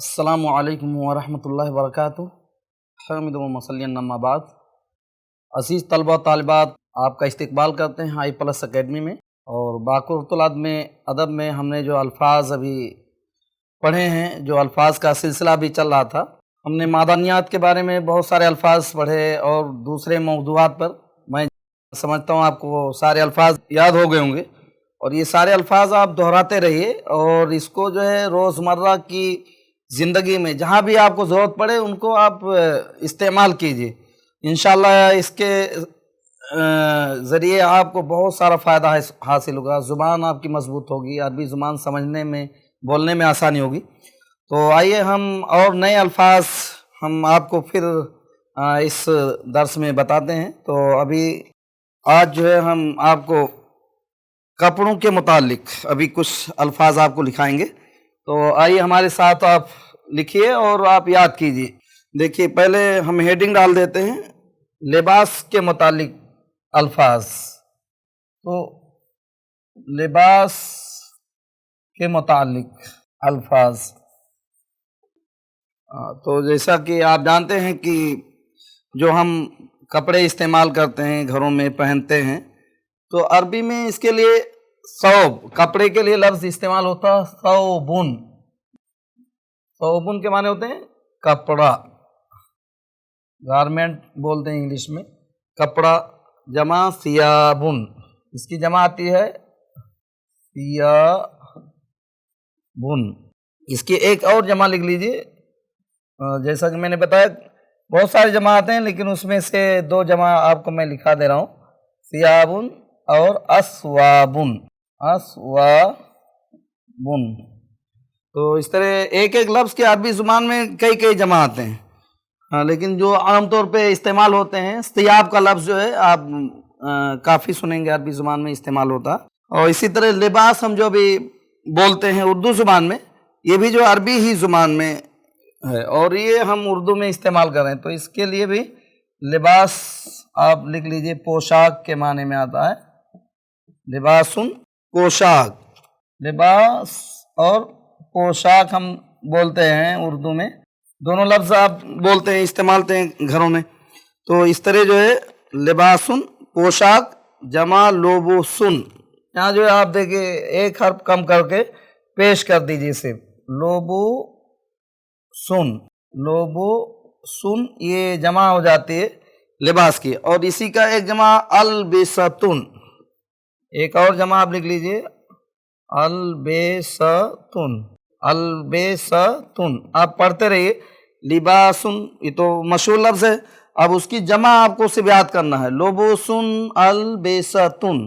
अस्सलामु अलैकुम वरहमतुल्लाहि वबरकातुहू। हमीद व मुसल्लियन अम्मा बाद। अज़ीज़ तलबा तालिबात, आपका इस्तकबाल करते हैं आई प्लस अकेडमी में। और बाकुरतुल अदब में हमने जो अल्फाज अभी पढ़े हैं, जो अल्फाज का सिलसिला भी चल रहा था, हमने मादनियात के बारे में बहुत सारे अल्फाज पढ़े और दूसरे मौज़ूआत पर मैं समझता हूँ आपको सारे अल्फाज याद हो गए होंगे। और ये सारे अल्फाज आप दोहराते रहिए और इसको जो है रोज़मर्रा की ज़िंदगी में जहाँ भी आपको ज़रूरत पड़े उनको आप इस्तेमाल कीजिए। इंशाअल्लाह इसके ज़रिए आपको बहुत सारा फ़ायदा हासिल होगा। ज़ुबान आपकी मजबूत होगी, अरबी ज़ुबान समझने में बोलने में आसानी होगी। तो आइए हम और नए अल्फाज हम आपको फिर इस दर्स में बताते हैं। तो अभी आज जो है हम आपको कपड़ों के मुतालिक अभी कुछ अल्फाज आपको लिखाएंगे। तो आइए हमारे साथ आप लिखिए और आप याद कीजिए। देखिए, पहले हम हेडिंग डाल देते हैं लिबास के मुतालिक अल्फाज। तो लिबास के मुतालिक अल्फाज, तो जैसा कि आप जानते हैं कि जो हम कपड़े इस्तेमाल करते हैं, घरों में पहनते हैं, तो अरबी में इसके लिए सौब, कपड़े के लिए लफ्ज़ इस्तेमाल होता है सौबुन। सौबुन के माने होते हैं कपड़ा, गारमेंट बोलते हैं इंग्लिश में। कपड़ा जमा सियाबुन, इसकी जमा आती है सियाबुन। इसकी एक और जमा लिख लीजिए। जैसा कि मैंने बताया बहुत सारे जमा आते हैं, लेकिन उसमें से दो जमा आपको मैं लिखा दे रहा हूँ, सियाबुन और अस्वाबुन। अस्वाबुन। तो इस तरह एक एक लफ्ज़ के अरबी ज़ुबान में कई कई जमा आते हैं। हाँ, लेकिन जो आम तौर पे इस्तेमाल होते हैं, सियाब का लफ्ज़ जो है आप काफ़ी सुनेंगे अरबी ज़ुबान में इस्तेमाल होता। और इसी तरह लिबास हम जो भी बोलते हैं उर्दू ज़ुबान में, ये भी जो अरबी ही ज़ुबान में है और ये हम उर्दू में इस्तेमाल कर रहे हैं। तो इसके लिए भी लिबास आप लिख लीजिए, पोशाक के माने में आता है। लिबासुन पोशाक, लिबास और पोशाक हम बोलते हैं उर्दू में, दोनों लफ्ज़ आप बोलते हैं, इस्तेमालते हैं घरों में। तो इस तरह जो है लिबासुन पोशाक जमा लोबुसुन। यहाँ जो है आप देखिए एक हर्फ कम करके पेश कर दीजिए सिर्फ, लोबुसुन। लोबुसुन ये जमा हो जाती है लिबास की। और इसी का एक जमा अलबिसतुन, एक और जमा आप लिख लीजिए अलबेसतुन। अलबेसतुन आप पढ़ते रहिए। लिबासुन ये तो मशहूर लफ्ज़ है, अब उसकी जमा आपको सिर्फ याद करना है, लोबुसुन अलबेसतुन।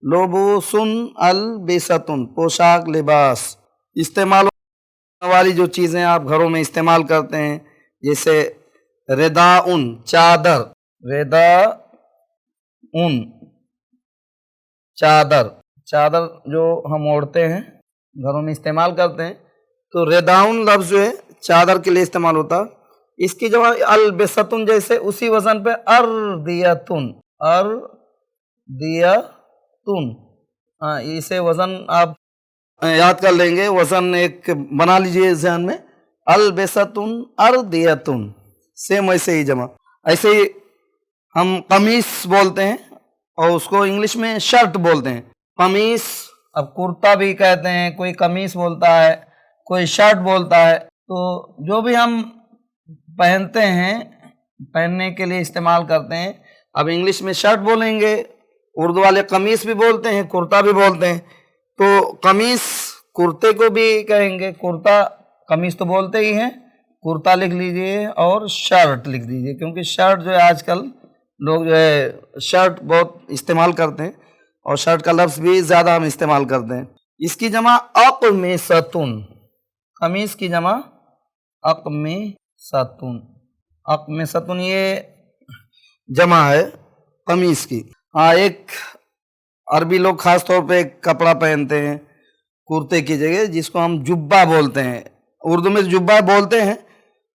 लोबुसुन अलबेसतुन, पोशाक, लिबास। इस्तेमाल वाली जो चीज़ें आप घरों में इस्तेमाल करते हैं, जैसे रेदाउन चादर, रेदाउन चादर, चादर जो हम ओढ़ते हैं घरों में इस्तेमाल करते हैं। तो रेदाउन लफ्ज़ जो है चादर के लिए इस्तेमाल होता है। इसकी जगह अलबिसतुन जैसे उसी वज़न पे अर्दियतुन, अर्दियतुन। हाँ, इसे वज़न आप याद कर लेंगे, वज़न एक बना लीजिए ज़हन में, अलबिसतुन अर्दियतुन, सेम वैसे ही जमा। ऐसे ही हम कमीस बोलते हैं और उसको इंग्लिश में शर्ट बोलते हैं। कमीस, अब कुर्ता भी कहते हैं, कोई कमीस बोलता है, कोई शर्ट बोलता है। तो जो भी हम पहनते हैं, पहनने के लिए इस्तेमाल करते हैं, अब इंग्लिश में शर्ट बोलेंगे, उर्दू वाले कमीस भी बोलते हैं, कुर्ता भी बोलते हैं। तो कमीस कुर्ते को भी कहेंगे, कुर्ता कमीस तो बोलते ही हैं, कुर्ता लिख लीजिए और शर्ट लिख दीजिए, क्योंकि शर्ट जो है आजकल लोग जो है शर्ट बहुत इस्तेमाल करते हैं और शर्ट का लफ्ज़ भी ज़्यादा हम इस्तेमाल करते हैं। इसकी जमा अक़मिसतुन, कमीज़ की जमा अक़मिसतुन। अक़मिसतुन ये जमा है कमीज़ की। हाँ, एक अरबी लोग ख़ास तौर पे एक कपड़ा पहनते हैं कुर्ते की जगह, जिसको हम जुब्बा बोलते हैं। उर्दू में जुब्बा बोलते हैं,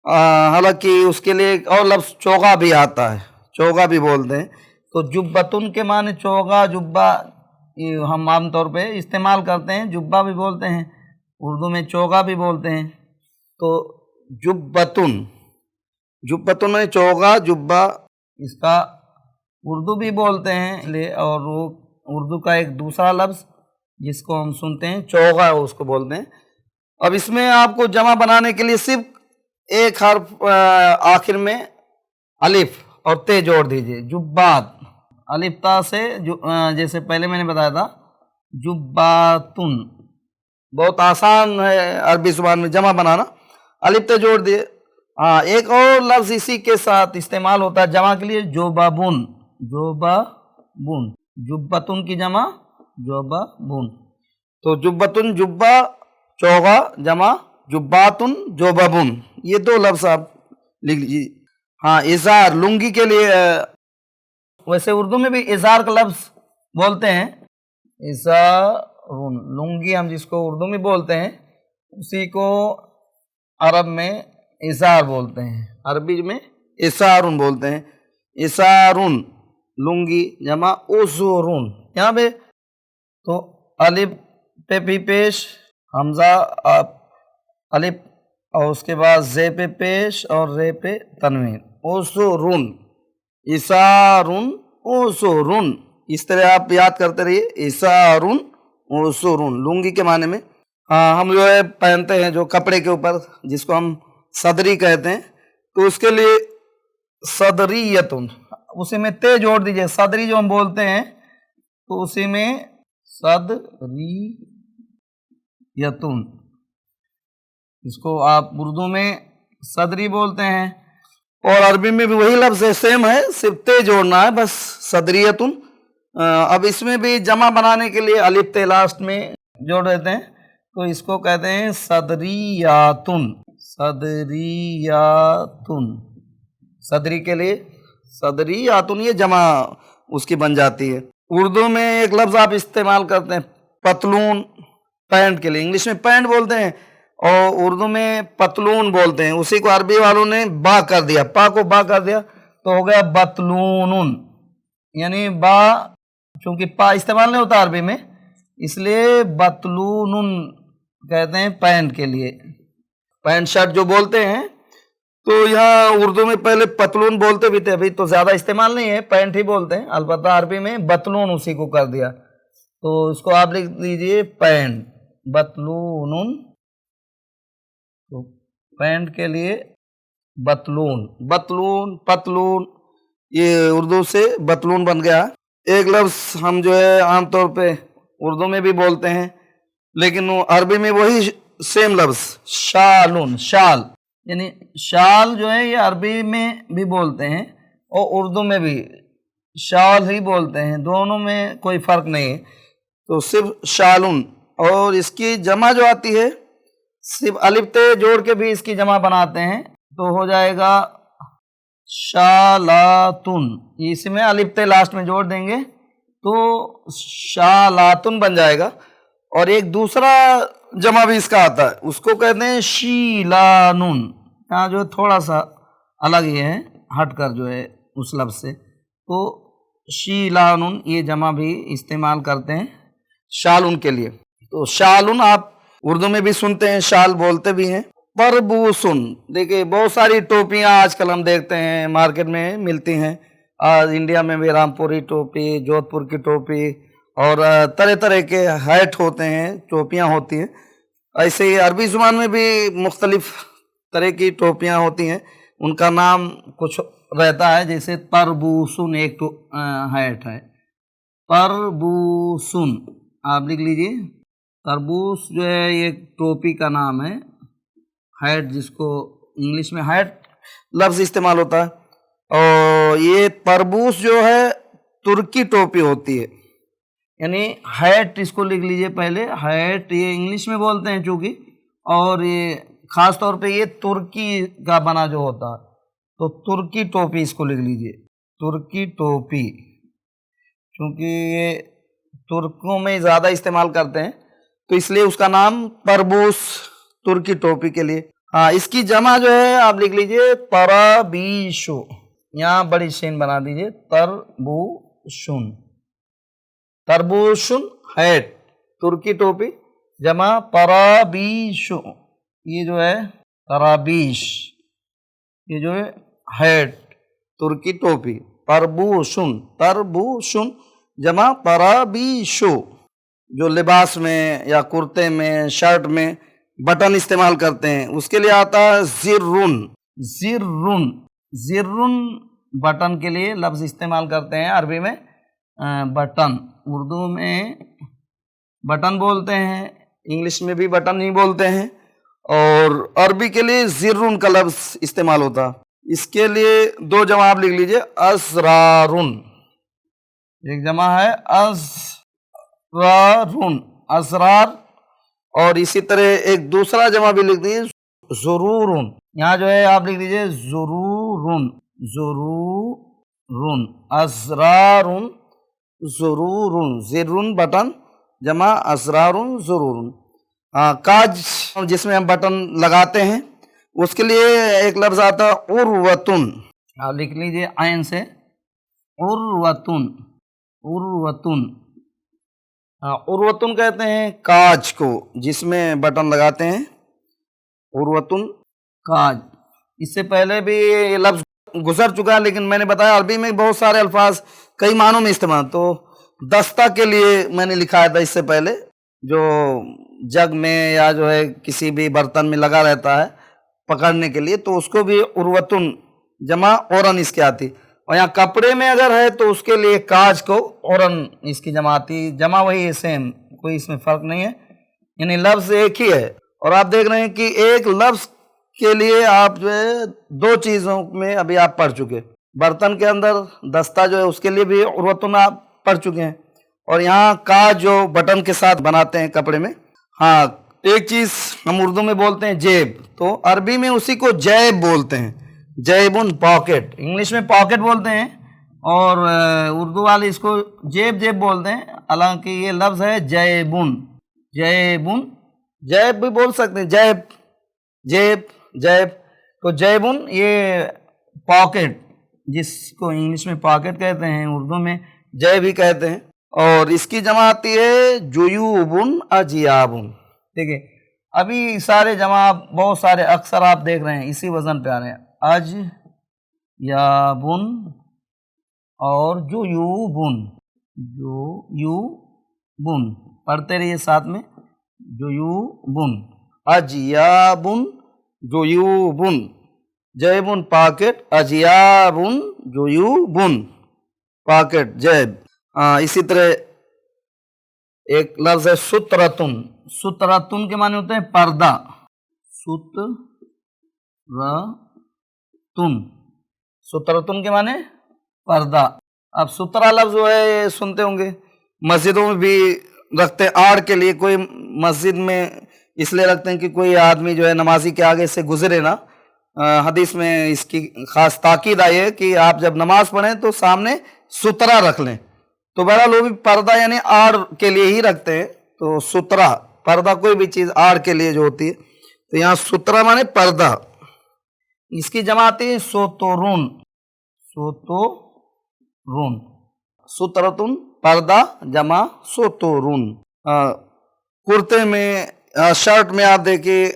हालांकि उसके लिए एक और लफ्ज़ चोगा भी आता है, चोगा भी बोलते हैं। तो जुब्बतुन के माने चोगा, जुब्बा ये हम आम तौर पे इस्तेमाल करते हैं। जुब्बा भी बोलते हैं, उर्दू में चोगा भी बोलते हैं। तो जुब्बतुन, जुब्बतुन में चोगा जुब्बा, इसका उर्दू भी बोलते हैं और वो उर्दू का एक दूसरा लफ्ज़ जिसको हम सुनते हैं चोगा उसको बोलते हैं। अब इसमें आपको जमा बनाने के लिए सिर्फ एक हर्फ आखिर में अलिफ और ते जोड़ दीजिए। जुब्बात, अलिफ ता से जैसे पहले मैंने बताया था जुब्बातुन, बहुत आसान है अरबी ज़ुबान में जमा बनाना। अलिफ ते जोड़ दिए। हाँ, एक और लफ्ज़ इसी के साथ इस्तेमाल होता है जमा के लिए, जोबाबुन, जोबाबुन, जुब्बतुन की जमा जोबाबुन। तो जुब्बतुन जुब्बा चौगा जमा जुब्बातुन जोबाबुन, ये दो लफ्ज़ आप लिख लीजिए। हाँ, इज़ार लुंगी के लिए, वैसे उर्दू में भी इज़ार का लफ्ज़ बोलते हैं, इज़ारुन, लुंगी हम जिसको उर्दू में बोलते हैं उसी को अरब में इज़ार बोलते हैं, अरबी में इसारुन बोलते हैं। इसारुन लुंगी जमा उज़ुरुन। यहाँ पे तो अलिफ पे भी पेश, हमज़ा अलिफ और उसके बाद जे पे पेश और रे पे तनवीन, उज़ुरुन, इसारुन उज़ुरुन, इस तरह आप याद करते रहिए, इसारुन उज़ुरुन लुंगी के माने में। हाँ, हम जो है पहनते हैं जो कपड़े के ऊपर जिसको हम सदरी कहते हैं, तो उसके लिए सदरियतुन, उसी में ते जोड़ दीजिए। सदरी जो हम बोलते हैं तो उसी में सदरियतुन, इसको आप उर्दू में सदरी बोलते हैं और अरबी में भी वही लफ्ज़ है, सेम है, सिर्फ ते जोड़ना है बस, सदरियतुन। अब इसमें भी जमा बनाने के लिए अलिफ ते लास्ट में जोड़ देते हैं, तो इसको कहते हैं सदरियातुन, सदरियातुन, सदरी के लिए सदरियातुन, ये जमा उसकी बन जाती है। उर्दू में एक लफ्ज़ आप इस्तेमाल करते हैं पतलून, पैंट के लिए, इंग्लिश में पैंट बोलते हैं और उर्दू में पतलून बोलते हैं, उसी को अरबी वालों ने बा कर दिया, पा को बा कर दिया तो हो गया बतलूनुन, यानी बा, चूँकि पा इस्तेमाल नहीं होता अरबी में इसलिए बतलूनुन कहते हैं पैंट के लिए, पैंट शर्ट जो बोलते हैं। तो यहाँ उर्दू में पहले पतलून बोलते भी थे, अभी तो ज़्यादा इस्तेमाल नहीं है, पैंट ही बोलते हैं, अलबत्ता अरबी में बतलून उसी को कर दिया, तो इसको आप लिख दीजिए पैंट, बतलूनुन, तो पैंट के लिए बतलून, बतलून पतलून, ये उर्दू से बतलून बन गया। एक लफ्ज़ हम जो है आमतौर पे उर्दू में भी बोलते हैं लेकिन वो अरबी में वही सेम लफ्ज़ शालुन, शाल, यानी शाल जो है ये अरबी में भी बोलते हैं और उर्दू में भी शाल ही बोलते हैं, दोनों में कोई फ़र्क नहीं है, तो सिर्फ शालुन। और इसकी जमा जो आती है सिर्फ अलिफ ते जोड़ के भी इसकी जमा बनाते हैं, तो हो जाएगा शालातुन, इसमें अलिफ ते लास्ट में जोड़ देंगे तो शालातुन बन जाएगा। और एक दूसरा जमा भी इसका आता है, उसको कहते हैं शीलानुन, यहाँ जो थोड़ा सा अलग ही है, हटकर जो है उस लफ्ज़ से, तो शीलानुन ये जमा भी इस्तेमाल करते हैं शालुन के लिए। तो शालुन आप उर्दू में भी सुनते हैं, शाल बोलते भी हैं। परबूसुन, देखिए बहुत सारी टोपियाँ आजकल हम देखते हैं मार्केट में मिलती हैं, आज इंडिया में भी रामपुरी टोपी, जोधपुर की टोपी और तरह तरह के हैट होते हैं, टोपियाँ होती हैं। ऐसे ही अरबी ज़ुबान में भी मुख्तलिफ तरह की टोपियाँ होती हैं, उनका नाम कुछ रहता है, जैसे तरबूसुन एक हैट है, तरबूसुन आप लिख लीजिए। तरबूस जो है ये टोपी का नाम है, हैट जिसको इंग्लिश में हैट लफ्ज़ इस्तेमाल होता है। और ये तरबूस जो है तुर्की टोपी होती है, यानी हैट इसको लिख लीजिए पहले, हैट ये इंग्लिश में बोलते हैं चूँकि, और ये ख़ास तौर पे ये तुर्की का बना जो होता है, तो तुर्की टोपी इसको लिख लीजिए, तुर्की टोपी, क्योंकि ये तुर्कों में ज़्यादा इस्तेमाल करते हैं तो इसलिए उसका नाम तरबूस, तुर्की टोपी के लिए। हाँ, इसकी जमा जो है आप लिख लीजिए तरबीशु, यहाँ बड़ी शेन बना दीजिए, तरबूशुन, तरबूशुन हैट, तुर्की टोपी, जमा तरबीशु, ये जो है तराबीश, ये जो है हैट, तुर्की टोपी। तरबूशुन, तरबूशुन जमा तराबीशु, जो लिबास में या कुर्ते में, शर्ट में बटन इस्तेमाल करते हैं, उसके लिए आता है ज़िर्रुन। ज़िर्रुन, ज़िर्रुन बटन के लिए लफ्ज़ इस्तेमाल करते हैं अरबी में, बटन। उर्दू में बटन बोलते हैं, इंग्लिश में भी बटन ही बोलते हैं, और अरबी के लिए ज़िर्रुन का लफ्ज़ इस्तेमाल होता। इसके लिए दो जवाब लिख लीजिए, असरारुन, एक जमा है असरारुन, असरार, और इसी तरह एक दूसरा जमा भी लिख दीजिए, ज़ुरूरुन। यहाँ जो है आप लिख दीजिए ज़ुरूरुन, ज़ुरूरुन, असरारुन, ज़ुरूरुन, ज़िर्रुन बटन जमा असरारुन, ज़ुरूरुन। काज जिसमें हम बटन लगाते हैं, उसके लिए एक लफ्ज़ आता है उर्वतुन, आप लिख लीजिए आयन से, उर्वतुन, उर्वतुन। उर्वतुन कहते हैं काज को जिसमें बटन लगाते हैं, उर्वतुन काज। इससे पहले भी ये लफ्ज़ गुजर चुका है, लेकिन मैंने बताया अरबी में बहुत सारे अल्फाज कई मानों में इस्तेमाल। तो दस्ता के लिए मैंने लिखाया था इससे पहले, जो जग में या जो है किसी भी बर्तन में लगा रहता है पकड़ने के लिए, तो उसको भी उर्वतुन जमा औरन इसके आती। और यहाँ कपड़े में अगर है तो उसके लिए काज को औरन इसकी जमा आती, जमा वही है सेम, कोई इसमें फ़र्क नहीं है, यानी लफ्ज़ एक ही है। और आप देख रहे हैं कि एक लफ्ज़ के लिए आप जो है दो चीज़ों में अभी आप पढ़ चुके, बर्तन के अंदर दस्ता जो है उसके लिए भी उर्वतुन आप पढ़ चुके हैं, और यहाँ का जो बटन के साथ बनाते हैं कपड़े में। हाँ, एक चीज़ हम उर्दू में बोलते हैं जेब, तो अरबी में उसी को जैब बोलते हैं, जैबुन पॉकेट, इंग्लिश में पॉकेट बोलते हैं, और उर्दू वाले इसको जेब जेब बोलते हैं। हालांकि ये लफ्ज़ है जैबुन, जैबुन, जैब भी बोल सकते हैं, जैब, जेब, जैब। तो जैबुन ये पॉकेट, जिसको इंग्लिश में पॉकेट कहते हैं, उर्दू में जैब ही कहते हैं, और इसकी जमा आती है जुयूबुन, अजियाबुन। ठीक है, अभी सारे जमा बहुत सारे अक्सर आप देख रहे हैं इसी वज़न पे आ रहे हैं, अज याबुन और जुयूबुन, जुयूबुन पढ़ते रहिए साथ में, जुयूबुन, अजियाबुन, जुयूबुन, जैबुन पॉकेट, अजियाबुन, जुयूबुन पॉकेट, जैब। इसी तरह एक लफ्ज़ है सुतरतुन, सुतरतुन के माने होते हैं पर्दा, सुतरतुन, सुतरतुन के माने पर्दा। अब सुतरा लफ्ज़ जो है सुनते होंगे, मस्जिदों में भी रखते हैं आड़ के लिए, कोई मस्जिद में इसलिए रखते हैं कि कोई आदमी जो है नमाजी के आगे से गुजरे ना। हदीस में इसकी ख़ास ताकीद आई है कि आप जब नमाज पढ़ें तो सामने सुतरा रख लें। तो बहरहाल वो भी पर्दा यानी आड़ के लिए ही रखते हैं, तो सुतरा पर्दा कोई भी चीज़ आड़ के लिए जो होती है, तो यहाँ सुतरा माने पर्दा, इसकी जमा आती है सोतोरुन, सोतोरुन, सुतरतुन पर्दा जमा सोतोरुन। कुर्ते में, शर्ट में आप देखिए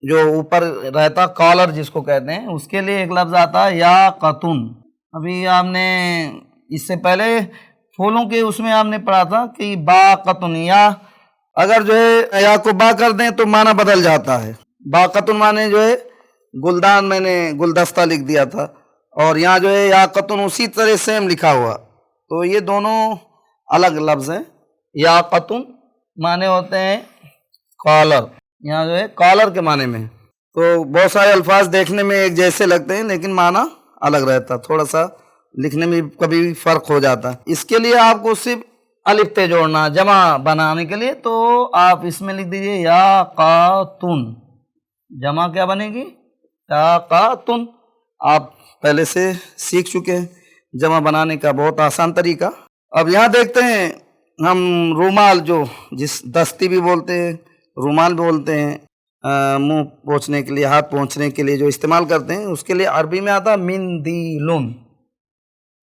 जो ऊपर रहता कॉलर जिसको कहते हैं, उसके लिए एक लफ्ज़ आता है या कतुन। अभी आपने इससे पहले फूलों के उसमें आपने पढ़ा था कि बा कतुन, या अगर जो है या को बा कर दें तो माना बदल जाता है। बा कतुन माने जो है गुलदान, मैंने गुलदस्ता लिख दिया था, और यहाँ जो है या कतुन उसी तरह सेम लिखा हुआ, तो ये दोनों अलग लफ्ज़ हैं। या कतुन माने होते हैं कॉलर, यहाँ जो है कॉलर के माने में। तो बहुत सारे अल्फाज देखने में एक जैसे लगते हैं लेकिन माना अलग रहता, थोड़ा सा लिखने में कभी भी फ़र्क हो जाता है। इसके लिए आपको सिर्फ अलिफ पे जोड़ना जमा बनाने के लिए, तो आप इसमें लिख दीजिए या कातुन, जमा क्या बनेगी, या कातुन। आप पहले से सीख चुके हैं जमा बनाने का बहुत आसान तरीका। अब यहाँ देखते हैं हम रूमाल, जो जिस दस्ती भी बोलते हैं, रूमाल बोलते हैं, मुंह पोंछने के लिए, हाथ पोंछने के लिए जो इस्तेमाल करते हैं, उसके लिए अरबी में आता है मिंदीलुन,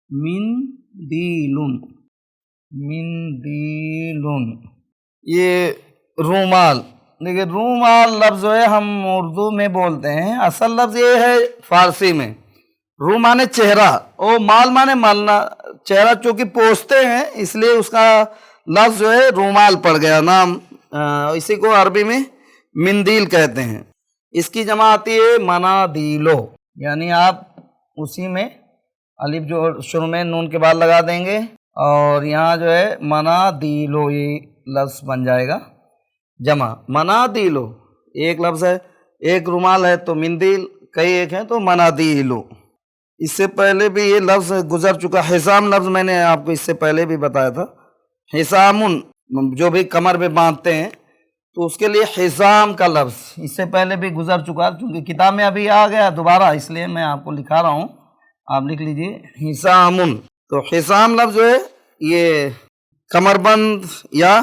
मिंदीलुन, मिंदीलुन। ये रूमाल देखिए रूमाल लफ्ज़ जो है हम उर्दू में बोलते हैं, असल लफ्ज़ ये है फारसी में। रू माने चेहरा और माल माने मालना, चेहरा चूँकि पोंछते हैं इसलिए उसका लफ्ज़ जो है रूमाल पड़ गया नाम। इसी को अरबी में मिंदील कहते हैं। इसकी जमा आती है मनादीलो, यानी आप उसी में अलिफ जो शुरू में नून के बाद लगा देंगे और यहाँ जो है मनादीलो ये लफ्ज़ बन जाएगा जमा। मनादीलो एक लफ्ज़ है, एक रुमाल है तो मिंदील, कई एक हैं तो मनादीलो। इससे पहले भी ये लफ्ज़ गुजर चुका। हिसाम लफ्ज़ मैंने आपको इससे पहले भी बताया था। हिसामुन जो भी कमर में बांधते हैं तो उसके लिए हिसाम का लफ्ज़ इससे पहले भी गुजर चुका, क्योंकि किताब में अभी आ गया दोबारा, इसलिए मैं आपको लिखा रहा हूँ, आप लिख लीजिए हिसामुन। तो हिसाम लफ्ज़ जो है ये कमरबंद या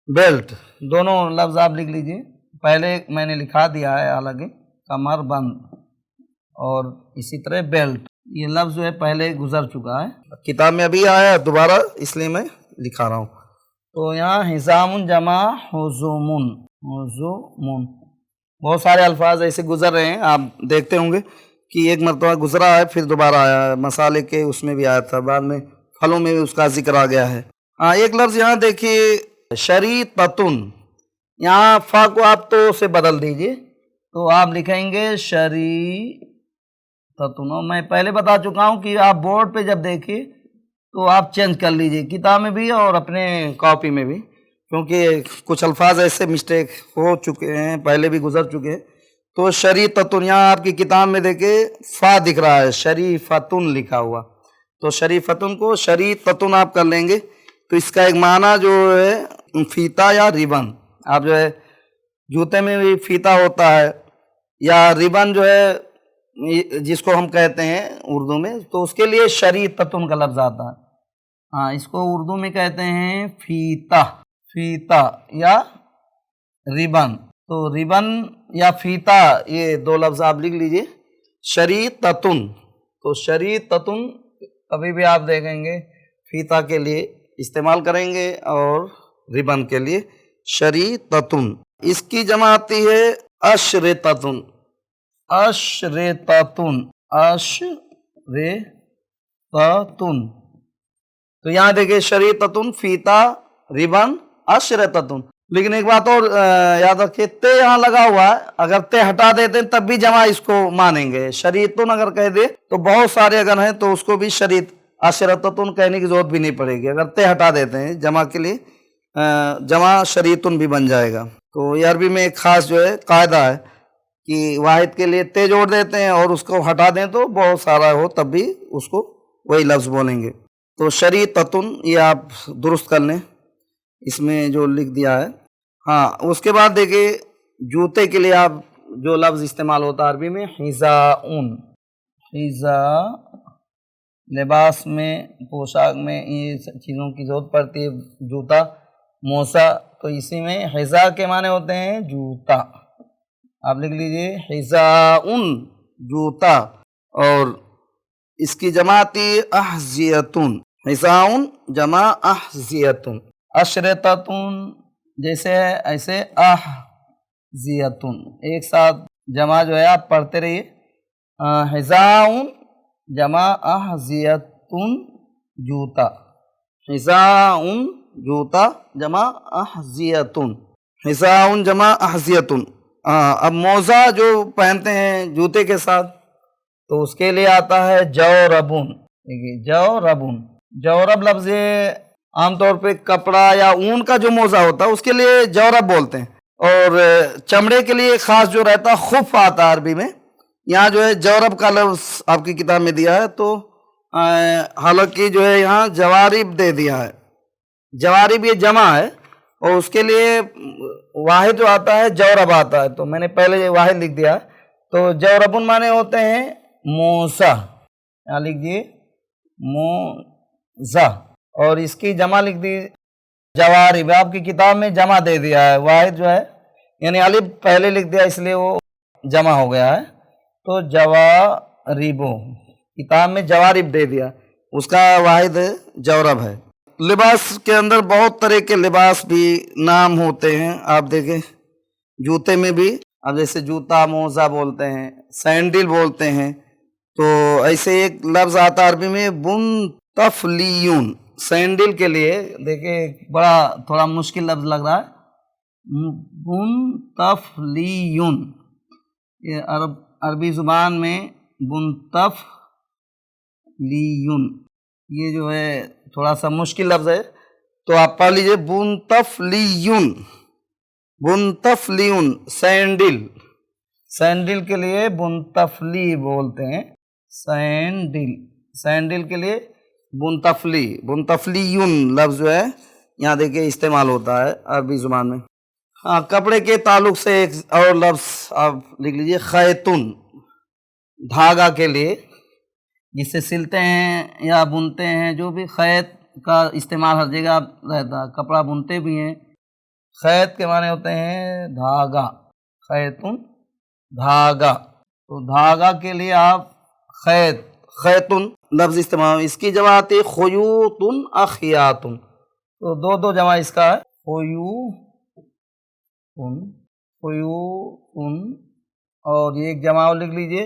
बेल्ट दोनों लफ्ज़ आप लिख लीजिए। पहले मैंने लिखा दिया है हालांकि कमरबंद और इसी तरह बेल्ट, ये लफ्ज़ जो है पहले गुजर चुका है, किताब में अभी आया है दोबारा, इसलिए मैं लिखा रहा हूँ। तो यहाँ हिसामुन जमा हुजुमुन, हुजुमुन। बहुत सारे अल्फाज ऐसे गुजर रहे हैं, आप देखते होंगे कि एक मरतबा गुजरा है फिर दोबारा आया है। मसाले के उसमें भी आया था, बाद में फलों में भी उसका जिक्र आ गया है। हाँ, एक लफ्ज़ यहाँ देखिए शरीततुन, यहाँ फा को आप तो से बदल दीजिए तो आप लिखेंगे शरीततुन। मैं पहले बता चुका हूँ कि आप बोर्ड पे जब देखिए तो आप चेंज कर लीजिए, किताब में भी और अपने कॉपी में भी, क्योंकि कुछ अल्फाज ऐसे मिस्टेक हो चुके हैं, पहले भी गुजर चुके हैं। तो शरीततुन, यहाँ आपकी किताब में देखिए फ़ा दिख रहा है, शरीफतुन लिखा हुआ, तो शरीफतुन को शरीततुन आप कर लेंगे तो इसका एक माना जो है फीता या रिबन। आप जो है जूते में भी फीता होता है या रिबन जो है जिसको हम कहते हैं उर्दू में, तो उसके लिए शरीततुन का लफ्ज़ आता है। हाँ, इसको उर्दू में कहते हैं फीता, फीता या रिबन। तो रिबन या फीता ये दो लफ्ज़ आप लिख लीजिए शरीततुन। तो शरीततुन कभी भी आप देखेंगे फीता के लिए इस्तेमाल करेंगे और रिबन के लिए शरीततुन। इसकी जमा आती है अशरिततुन, अशरिततुन, अशरिततुन। तो यहाँ देखिए शरीततुन, फीता, रिबन, अशरिततुन। लेकिन एक बात और याद रखिए, ते यहाँ लगा हुआ है, अगर ते हटा देते हैं तब भी जमा इसको मानेंगे। शरीतुन अगर कह दे तो बहुत सारे अगर हैं तो उसको भी शरीत अशरिततुन कहने की जरूरत भी नहीं पड़ेगी। अगर ते हटा देते हैं जमा के लिए जमा शरीतुन भी बन जाएगा। तो ये अरबी में एक ख़ास जो है कायदा है कि वाहिद के लिए ते जोड़ देते हैं और उसको हटा दें तो बहुत सारा हो तब भी उसको वही लफ्ज़ बोलेंगे। तो शरीततुन ये आप दुरुस्त कर लें, इसमें जो लिख दिया है। हाँ, उसके बाद देखिए जूते के लिए आप जो लफ्ज़ इस्तेमाल होता है अरबी में हिज़ाउन, हिज़ा, लिबास में पोशाक में ये चीज़ों की ज़रूरत पड़ती है, जूता, मोसा, तो इसी में हिज़ा के माने होते हैं जूता। आप लिख लीजिए हिज़ाउन जूता, और इसकी जमा आती है अहज़ियतुन, हिज़ाउन जमा अहज़ियतुन। अशरिततुन जैसे है ऐसे अहज़ियतुन, एक साथ जमा जो है आप पढ़ते रहिए। हिज़ाउन जमा अहज़ियतुन जूता, हिज़ाउन जूता जमा अहज़ियतुन, हिज़ाउन जमा अहज़ियतुन। अब मोज़ा जो पहनते हैं जूते के साथ तो उसके लिए आता है जौरबुन। देखिए जौरबुन, जौरब लफ्ज़ आमतौर पे कपड़ा या ऊन का जो मोज़ा होता है उसके लिए जौरब बोलते हैं, और चमड़े के लिए ख़ास जो रहता है खुफ आता है अरबी में। यहाँ जो है जौरब का लफ्ज़ आपकी किताब में दिया है, तो हालांकि जो है यहाँ जवारिब दे दिया है, जवारिब ये जमा है और उसके लिए वाहिद जो आता है जौरब आता है, तो मैंने पहले वाहिद लिख दिया। तो जौरबुन माने होते हैं मोसा, यहाँ लिख दिए मोजा, और इसकी जमा लिख दी जवारिब। आपकी किताब में जमा दे दिया है, वाहिद जो है यानी अलिफ पहले लिख दिया इसलिए वो जमा हो गया है, तो जवारिबो, किताब में जवारिब दे दिया, उसका वाहिद जौरब है। लिबास के अंदर बहुत तरह के लिबास भी नाम होते हैं, आप देखें जूते में भी अब जैसे जूता मोजा बोलते हैं, सैंडल बोलते हैं, तो ऐसे एक लफ्ज़ आता है अरबी में बुन तफलियून। सैंडल के लिए देखिए बड़ा थोड़ा मुश्किल लफ्ज़ लग रहा है, बुन तफलियून। ये अरबी ज़ुबान में बुन तफलियून ये जो है थोड़ा सा मुश्किल लफ्ज़ है, तो आप पढ़ लीजिए बुन तफलियून। बुन तफलियून सैंडल, सैंडल के लिए बुन तफली बोलते हैं, सैंडल, सैंडल के लिए बुन तफलियून लफ्ज़ जो है यहाँ देखिए इस्तेमाल होता है अरबी ज़ुबान में। हाँ, कपड़े के ताल्लुक़ से एक और लफ्ज़ आप लिख लीजिए खैतुन, धागा के लिए जिससे सिलते हैं या बुनते हैं, जो भी खैत का इस्तेमाल हर जगह रहता है, कपड़ा बुनते भी हैं। खैत के माने होते हैं धागा, खैतुन धागा, तो धागा के लिए आप खैतुन लफ्ज़ इस्तेमाल। इसकी जमा आती है खुयूतुन अखियातुन, तो दो जमा इसका है, खुयूतुन और ये एक जमा लिख लीजिए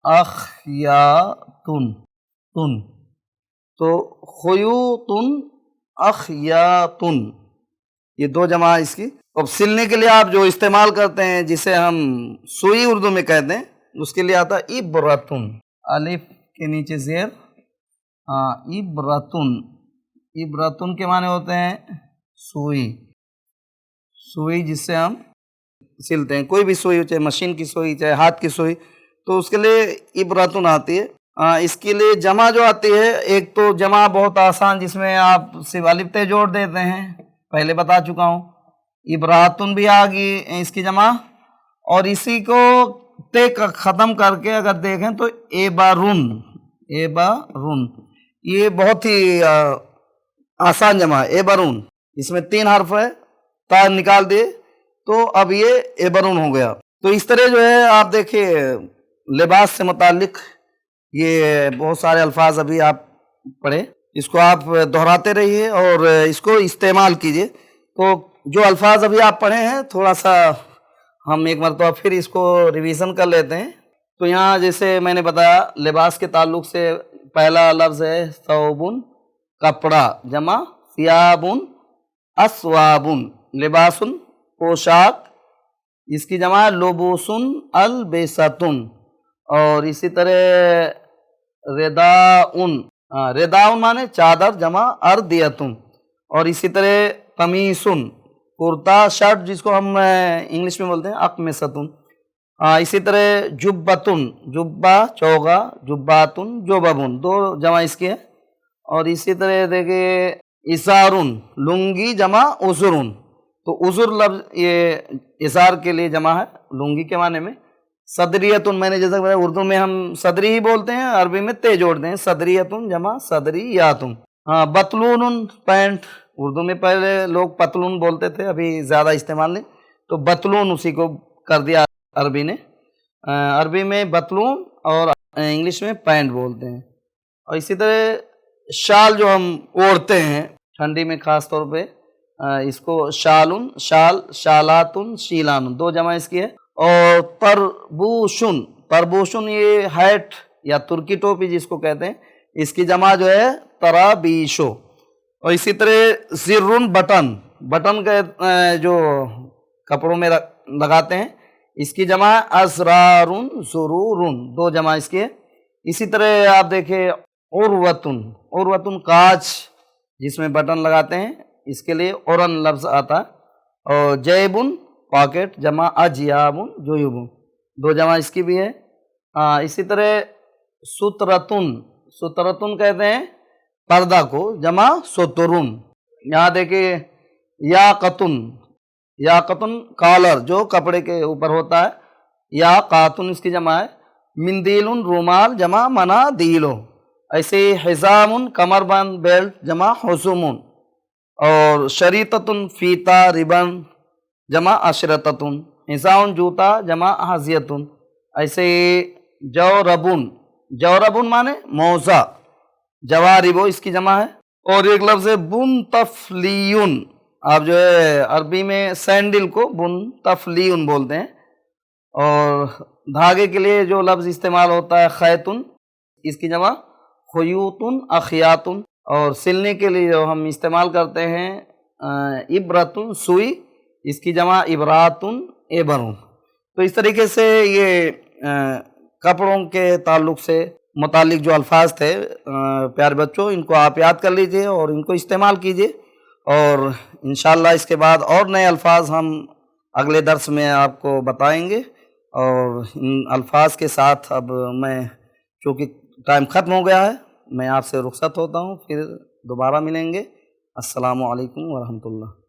अखियातुन, तो खुयूतुन अखियातुन, ये दो जमा इसकी। अब सिलने के लिए आप जो इस्तेमाल करते हैं जिसे हम सुई उर्दू में कहते हैं, उसके लिए आता है इब्रतुन, अलिफ के नीचे ज़ेर, इब्रतुन। इब्रतुन के माने होते हैं सुई, सुई जिससे हम सिलते हैं, कोई भी सुई, चाहे मशीन की सुई चाहे हाथ की सुई, तो उसके लिए इब्रतुन आती है। इसके लिए जमा जो आती है, एक तो जमा बहुत आसान जिसमें आप सिर्फ अलिफ ते जोड़ देते हैं, पहले बता चुका हूँ। इब्रातुन भी आ गई इसकी जमा, और इसी को ते ख़त्म करके अगर देखें तो एबारुन, ये बहुत ही आसान जमा है, एबारुन। इसमें 3 हर्फ है, ता निकाल दिए तो अब ये एबारुन हो गया। तो इस तरह जो है आप देखिए लिबास से मुताल्लिक़ ये बहुत सारे अल्फाज अभी आप पढ़े, इसको आप दोहराते रहिए और इसको इस्तेमाल कीजिए। तो जो अल्फाज अभी आप पढ़े हैं थोड़ा सा हम एक मरतबा फिर इसको रिवीजन कर लेते हैं। तो यहाँ जैसे मैंने बताया लिबास के ताल्लुक़ से पहला लफ्ज़ है सौबुन, कपड़ा, जमा सियाबुन अस्वाबुन, लिबासुन पोशाक, इसकी जमा लुबूसुन अलबेसतुन, और इसी तरह रेदाउन, रेदाउन माने चादर, जमा अर्दियतुन, और इसी तरह कमीसुन कुर्ता शर्ट जिसको हम इंग्लिश में बोलते हैं अकमिसतुन, इसी तरह जुब्बतुन, जुब्बा चौगा, जुब्बातुन जोबबुन, 2 जमा इसकी है। और इसी तरह देखिए इसारुन लुंगी, जमा उज़ुरुन, तो उज़ुर लफ्ज़ ये इसार के लिए जमा है लुंगी के माने में। सदरियतुन, मैंने जैसा बताया उर्दू में हम सदरी ही बोलते हैं, अरबी में ते जोड़ते हैं, सदरियतुन जमा सदरियातुन। बतलून पैंट, उर्दू में पहले लोग पतलून बोलते थे, अभी ज़्यादा इस्तेमाल नहीं, तो बतलून उसी को कर दिया अरबी ने। अरबी में बतलून और इंग्लिश में पैंट बोलते हैं। और इसी तरह शाल जो हम ओढ़ते हैं ठंडी में ख़ास तौर पे, इसको शालुन, शाल, शालातुन, शीलानुन, 2 जमा इसकी है। और तरबूशुन, तरबूशुन ये हैट या तुर्की टोपी जिसको कहते हैं, इसकी जमा जो है तराबीशो। और इसी तरह ज़िर्रुन बटन, बटन का जो कपड़ों में लगाते हैं, इसकी जमा अज़रारुन ज़ुरूरुन, 2 जमा इसकी है। इसी तरह आप देखें उर्वतुन, उर्वतुन कांच जिसमें बटन लगाते हैं, इसके लिए औरन लफ्ज़ आता है। और जैबुन पॉकेट, जमा अजियाबुन जुयूबुन, 2 जमा इसकी भी है। इसी तरह सुतरतुन, सुतरतुन कहते हैं पर्दा को, जमा सुतरुन। यहाँ देखिए याकतुन, याकतुन कॉलर जो कपड़े के ऊपर होता है, या कातुन इसकी जमा है। मिंदीलुन रुमाल, जमा मनादीलो। ऐसे ही हिजामुन कमरबंद बेल्ट, जमा हुसुमुन। और शरीततुन फीता रिबन, जमा अशरततुन। हिजाउन जूता, जमा हाजियतुन। ऐसे ही जौरबुन, जौरबुन माने मौजा, जवारिबो इसकी जमा है। और एक लफ्ज़ है बुन तफलियुन, آپ جو ہے عربی میں سینڈل کو بن تفلیون بولتے ہیں، اور دھاگے کے لیے جو لفظ استعمال ہوتا ہے خیتن، اس کی جمع خیوتن اخیاتن، اور سلنے کے لیے جو ہم استعمال کرتے ہیں ابرتن سوئی، اس کی جمع ابراتن ابرون۔ تو اس طریقے سے یہ کپڑوں کے تعلق سے متعلق جو الفاظ تھے پیارے بچوں، ان کو آپ یاد کر لیجئے اور ان کو استعمال کیجئے، اور انشاءاللہ اس کے بعد اور نئے الفاظ ہم اگلے درس میں آپ کو بتائیں گے۔ اور ان الفاظ کے ساتھ اب میں، چونکہ ٹائم ختم ہو گیا ہے، میں آپ سے رخصت ہوتا ہوں، پھر دوبارہ ملیں گے۔ السلام علیکم ورحمۃ اللہ۔